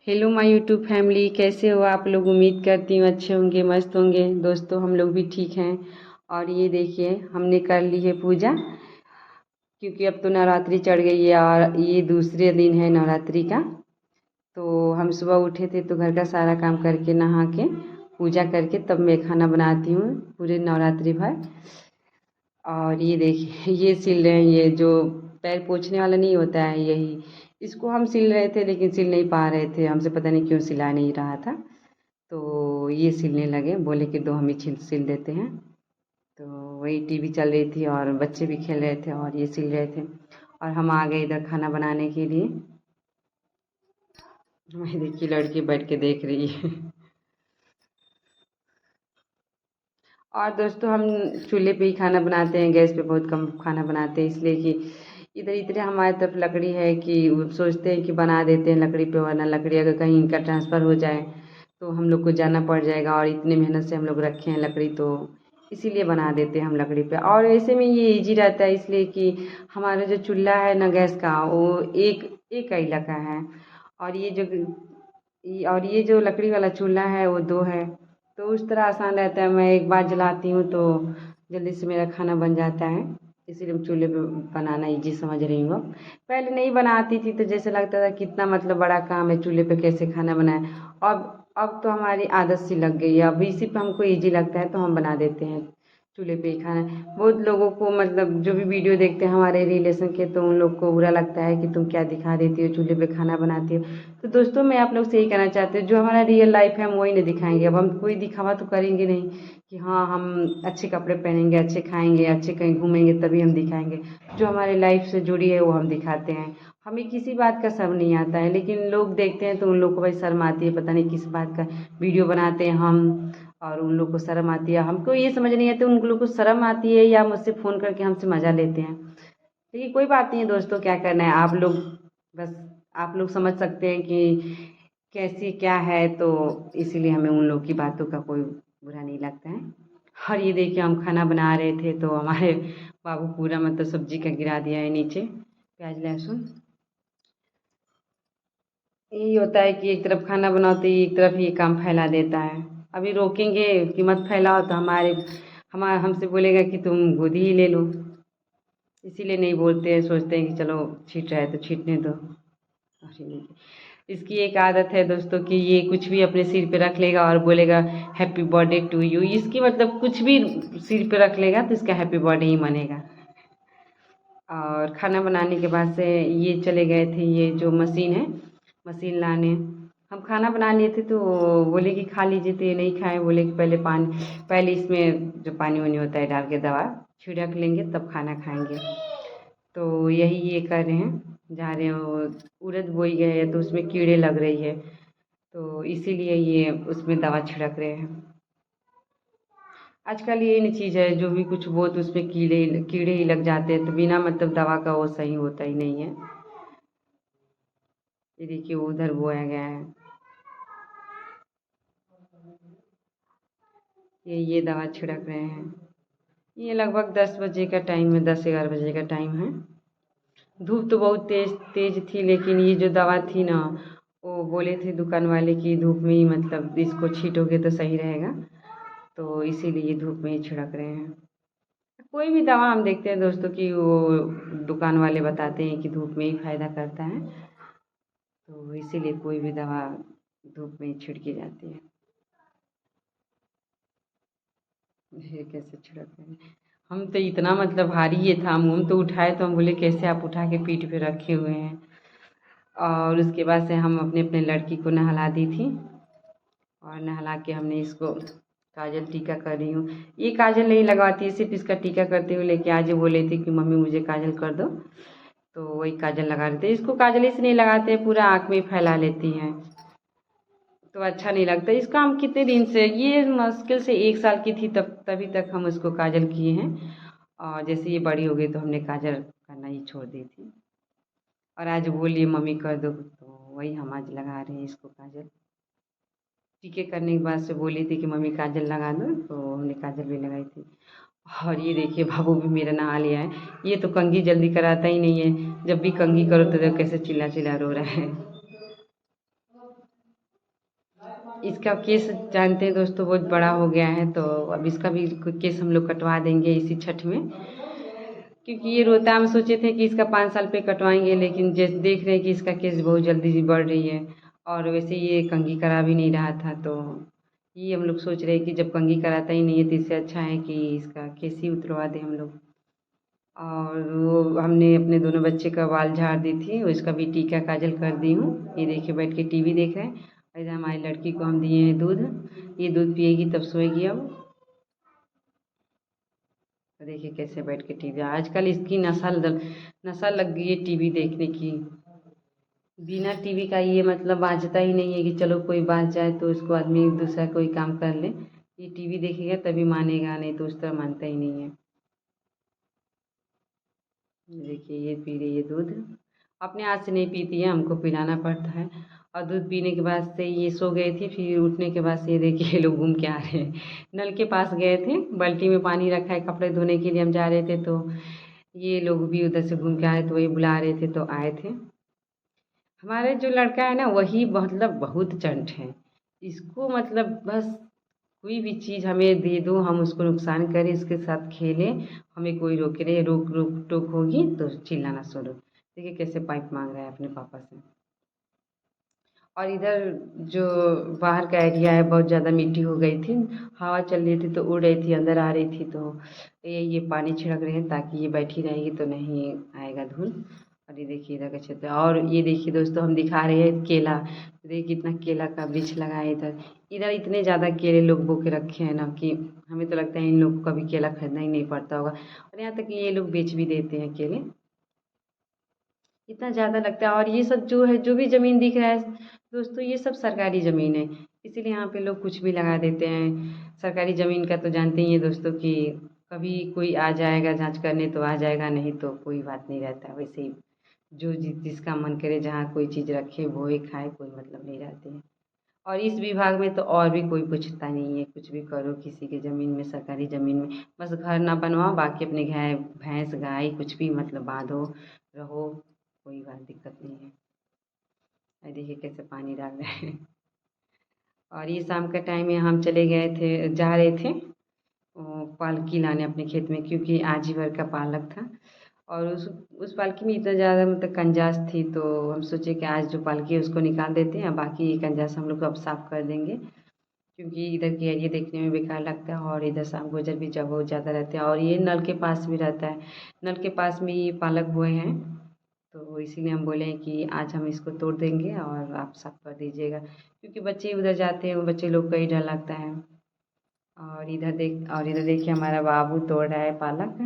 Hello my YouTube family, कैसे हो आप लोग। उम्मीद करती हूँ अच्छे होंगे, मस्त होंगे। दोस्तों हम लोग भी ठीक हैं। और ये देखिए हमने कर ली है पूजा, क्योंकि अब तो नवरात्रि चढ़ गई है और ये दूसरे दिन है नवरात्रि का। तो हम सुबह उठे थे तो घर का सारा काम करके नहा के पूजा करके तब मैं खाना बनाती हूँ पूरे नवरात्रि भर। और ये देखिए ये सिल रहे हैं, ये जो पैर पोंछने वाला नहीं होता है यही, इसको हम सिल रहे थे लेकिन सिल नहीं पा रहे थे, हमसे पता नहीं क्यों सिला नहीं रहा था। तो ये सिलने लगे, बोले कि दो हम ही सिल देते हैं। तो वही टीवी चल रही थी और बच्चे भी खेल रहे थे और ये सिल रहे थे। और हम आ गए इधर खाना बनाने के लिए। मैं देखिए लड़की बैठ के देख रही है। और दोस्तों हम चूल्हे पे ही खाना बनाते हैं, गैस पे बहुत कम खाना बनाते हैं, इसलिए कि इधर इतने हमारी तरफ लकड़ी है कि वो सोचते हैं कि बना देते हैं लकड़ी पे, वरना लकड़ी अगर कहीं इनका ट्रांसफ़र हो जाए तो हम लोग को जाना पड़ जाएगा। और इतनी मेहनत से हम लोग रखे हैं लकड़ी, तो इसीलिए बना देते हैं हम लकड़ी पे। और ऐसे में ये इजी रहता है, इसलिए कि हमारा जो चूल्हा है ना गैस का, वो एक एक कोयला का है। और ये जो लकड़ी वाला चूल्हा है वो दो है। तो उस तरह आसान रहता है, मैं एक बार जलाती हूँ तो जल्दी से मेरा खाना बन जाता है। इसीलिए मैं चूल्हे पे बनाना ईजी समझ रही हूँ अब। पहले नहीं बनाती थी तो जैसे लगता था कितना मतलब बड़ा काम है, चूल्हे पे कैसे खाना बनाए। अब तो हमारी आदत सी लग गई है, अब इसी पे हमको ईजी लगता है तो हम बना देते हैं चूल्हे पे ही खाना। बहुत लोगों को मतलब जो भी वीडियो देखते हैं हमारे रिलेशन के, तो उन लोग को बुरा लगता है कि तुम क्या दिखा देती हो, चूल्हे पे खाना बनाती हो। तो दोस्तों मैं आप लोग से यही कहना चाहती हूँ, जो हमारा रियल लाइफ है हम वही नहीं दिखाएंगे। अब हम कोई दिखावा तो करेंगे नहीं कि हाँ हम अच्छे कपड़े पहनेंगे, अच्छे खाएंगे, अच्छे कहीं घूमेंगे तभी हम दिखाएंगे। जो हमारे लाइफ से जुड़ी है वो हम दिखाते हैं। हमें किसी बात का शर्म नहीं आता है, लेकिन लोग देखते हैं तो उन लोग को भाई शर्म आती है, पता नहीं किस बात का वीडियो बनाते हैं हम। और उन लोग को शर्म आती है, हमको ये समझ नहीं आती उन लोग को शर्म आती है या मुझसे फ़ोन करके हमसे मज़ा लेते हैं। लेकिन कोई बात नहीं है दोस्तों, क्या करना है आप लोग, बस आप लोग समझ सकते हैं कि कैसी क्या है, तो इसीलिए हमें उन लोग की बातों का कोई बुरा नहीं लगता है। और ये देखिए हम खाना बना रहे थे तो हमारे बाबू पूरा मतलब सब्जी का गिरा दिया है नीचे, प्याज लहसुन। यही होता है कि एक तरफ खाना बनाओ तो एक तरफ ये काम फैला देता है। अभी रोकेंगे कि मत फैलाओ तो हमसे बोलेगा कि तुम गोदी ही ले लो। इसीलिए नहीं बोलते हैं, सोचते हैं कि चलो छीट रहा है तो छीटने दो। अरे नहीं, इसकी एक आदत है दोस्तों कि ये कुछ भी अपने सिर पे रख लेगा और बोलेगा हैप्पी बर्थडे टू यू। इसकी मतलब कुछ भी सिर पे रख लेगा तो इसका हैप्पी बर्थडे ही मनेगा। और खाना बनाने के बाद से ये चले गए थे, ये जो मशीन है मशीन लाने। हम खाना बना लिए थे तो बोले कि खा लीजिए, तो ये नहीं खाए, बोले कि पहले इसमें जो पानी वानी होता है डाल के दवा छिड़क लेंगे तब खाना खाएंगे। तो यही ये कर रहे हैं, जा रहे हैं उड़द बोई गए है तो उसमें कीड़े लग रही है, तो इसीलिए ये उसमें दवा छिड़क रहे हैं। आजकल ये नहीं चीज़ है, जो भी कुछ वो तो उसमें कीड़े कीड़े ही लग जाते हैं, तो बिना मतलब दवा का वो सही होता ही नहीं है। ये देखिए उधर बोया गया है, ये दवा छिड़क रहे हैं। ये लगभग 10 बजे का टाइम है, 10-11 बजे का टाइम है। धूप तो बहुत तेज तेज थी, लेकिन ये जो दवा थी ना, वो बोले थे दुकान वाले की धूप में ही मतलब इसको छीटोगे तो सही रहेगा, तो इसीलिए धूप में ही छिड़क रहे हैं। कोई भी दवा हम देखते हैं दोस्तों कि वो दुकान वाले बताते हैं कि धूप में ही फायदा करता है, तो इसीलिए कोई भी दवा धूप में ही छिड़की जाती है। ये कैसे छिड़क रहे हैं, हम तो इतना मतलब भारी ये था, हम तो उठाए तो हम बोले कैसे आप उठा के पीठ पे रखे हुए हैं। और उसके बाद से हम अपने अपने लड़की को नहला दी थी, और नहला के हमने इसको काजल टीका कर रही हूँ। ये काजल नहीं लगवाती, सिर्फ इसका टीका करती हूँ, लेकिन आज ये बोले थे कि मम्मी मुझे काजल कर दो, तो वही काजल लगा देते। इसको काजल इसलिए नहीं लगाते, पूरा आँख में फैला लेती हैं तो अच्छा नहीं लगता। इसका हम कितने दिन से, ये मुश्किल से 1 साल की थी तब तभी तक हम उसको काजल किए हैं, और जैसे ये बड़ी हो गई तो हमने काजल करना ही छोड़ दी थी। और आज बोलिए मम्मी कर दो, तो वही हम आज लगा रहे हैं इसको काजल। टीके करने के बाद से बोली थी कि मम्मी काजल लगा दो, तो हमने काजल भी लगाई थी। और ये देखिए बाबू भी मेरा नहा लिया है, ये तो कंघी जल्दी कराता ही नहीं है, जब भी कंघी करो तो देखो कैसे चिल्ला चिल्ला रो रहा है। इसका केस जानते हैं दोस्तों, बहुत बड़ा हो गया है, तो अब इसका भी केस हम लोग कटवा देंगे इसी छठ में। क्योंकि ये रोता, हम सोचे थे कि इसका 5 साल पे कटवाएंगे, लेकिन जैसे देख रहे हैं कि इसका केस बहुत जल्दी बढ़ रही है, और वैसे ये कंघी करा भी नहीं रहा था, तो ये हम लोग सोच रहे हैं कि जब कंघी कराता ही नहीं है तो इससे अच्छा है कि इसका केस ही उतरवा दें हम लोग। और वो हमने अपने दोनों बच्चे का बाल झाड़ दी थी, उसका भी टीका काजल कर दी हूँ। ये देखिए बैठ के टीवी देख रहे हैं। और इधर हमारी लड़की को हम दिए हैं दूध, ये दूध पिएगी तब सोएगी अब। तो देखिए कैसे बैठ के टीवी, आजकल इसकी नशा लग गई है टीवी देखने की। बिना टीवी का ये मतलब बाजता ही नहीं है कि चलो कोई बात जाए तो उसको आदमी दूसरा कोई काम कर ले। ये टीवी देखेगा तभी मानेगा, नहीं तो उस तरह मानता ही नहीं है। देखिए ये पी रही है दूध, अपने हाथ से नहीं पीती है, हमको पिलाना पड़ता है। और दूध पीने के बाद से ये सो गए थे, फिर उठने के बाद से ये देखिए ये लोग घूम के आ रहे हैं। नल के पास गए थे, बाल्टी में पानी रखा है, कपड़े धोने के लिए हम जा रहे थे, तो ये लोग भी उधर से घूम के आए, तो वही बुला रहे थे तो आए थे। हमारे जो लड़का है ना वही मतलब बहुत चंट है। इसको मतलब बस कोई भी चीज़ हमें दे दो, हम उसको नुकसान करें, इसके साथ खेलें, हमें कोई रोके नहीं, रोक रोक टोक होगी तो चिल्लाना शुरू। देखिए कैसे पाइप मांग रहा है अपने पापा से। और इधर जो बाहर का एरिया है बहुत ज़्यादा मिट्टी हो गई थी, हवा चल रही थी तो उड़ रही थी, अंदर आ रही थी, तो ये पानी छिड़क रहे हैं ताकि ये बैठी रहेगी तो नहीं आएगा धूल। और ये देखिए इधर का क्षेत्र, और ये देखिए दोस्तों हम दिखा रहे हैं केला। देखिए कितना केला का वृक्ष लगा है इधर। इधर इतने ज़्यादा केले लोग बो के रखे हैं ना कि हमें तो लगता है इन लोग को कभी केला खरीदना ही नहीं पड़ता होगा। और यहाँ तक कि ये लोग बेच भी देते हैं केले, इतना ज़्यादा लगता है। और ये सब जो है, जो भी ज़मीन दिख रहा है दोस्तों, ये सब सरकारी ज़मीन है, इसीलिए यहाँ पे लोग कुछ भी लगा देते हैं। सरकारी ज़मीन का तो जानते ही हैं दोस्तों कि कभी कोई आ जाएगा जांच करने तो आ जाएगा, नहीं तो कोई बात नहीं रहता। वैसे ही जो जिसका मन करे जहाँ कोई चीज़ रखे वो ही खाए, कोई मतलब नहीं रहती है। और इस विभाग में तो और भी कोई पूछता नहीं है, कुछ भी करो किसी की ज़मीन में, सरकारी ज़मीन में, बस घर ना बनवाओ, बाकी अपने भैंस गाय कुछ भी मतलब बांधो रहो, कोई बात दिक्कत नहीं है। और देखिए कैसे पानी डाल रहे हैं। और ये शाम का टाइम है, हम चले गए थे, जा रहे थे पालकी लाने अपने खेत में, क्योंकि आज ही भर का पालक था। और उस पालकी में इतना ज़्यादा मतलब कंजास थी, तो हम सोचे कि आज जो पालकी है उसको निकाल देते हैं, बाकी कंजास हम लोग अब साफ़ कर देंगे, क्योंकि इधर के एरिया देखने में बेकार लगता है, और इधर शाम गुजर भी जब बहुत ज़्यादा रहते हैं, और ये नल के पास भी रहता है। नल के पास में ये पालक बोए हैं, तो इसीलिए हम बोले हैं कि आज हम इसको तोड़ देंगे और आप साफ कर दीजिएगा, क्योंकि बच्चे उधर जाते हैं, बच्चे लोग का ही डर लगता है। और इधर देखिए हमारा बाबू तोड़ रहा है पालक।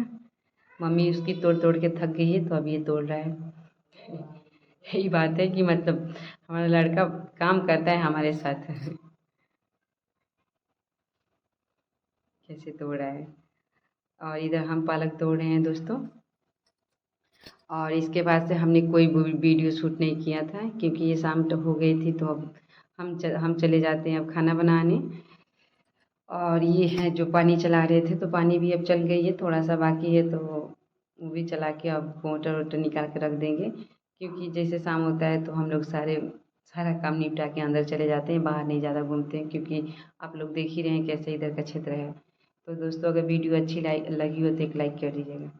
मम्मी उसकी तोड़ तोड़ के थक गई है तो अब ये तोड़ रहा है। यही बात है कि मतलब हमारा लड़का काम करता है हमारे साथ। कैसे तोड़ रहा है। और इधर हम पालक तोड़ रहे हैं दोस्तों। और इसके बाद से हमने कोई वीडियो शूट नहीं किया था, क्योंकि ये शाम तो हो गई थी, तो अब हम चले जाते हैं अब खाना बनाने। और ये है जो पानी चला रहे थे, तो पानी भी अब चल गई है, थोड़ा सा बाकी है, तो वो भी चला के अब मोटर वोटर निकाल के रख देंगे, क्योंकि जैसे शाम होता है तो हम लोग सारा काम निपटा के अंदर चले जाते हैं, बाहर नहीं ज़्यादा घूमते हैं, क्योंकि आप लोग देख ही रहे हैं कैसे इधर का क्षेत्र है। तो दोस्तों अगर वीडियो अच्छी लगी हो तो एक लाइक कर दीजिएगा।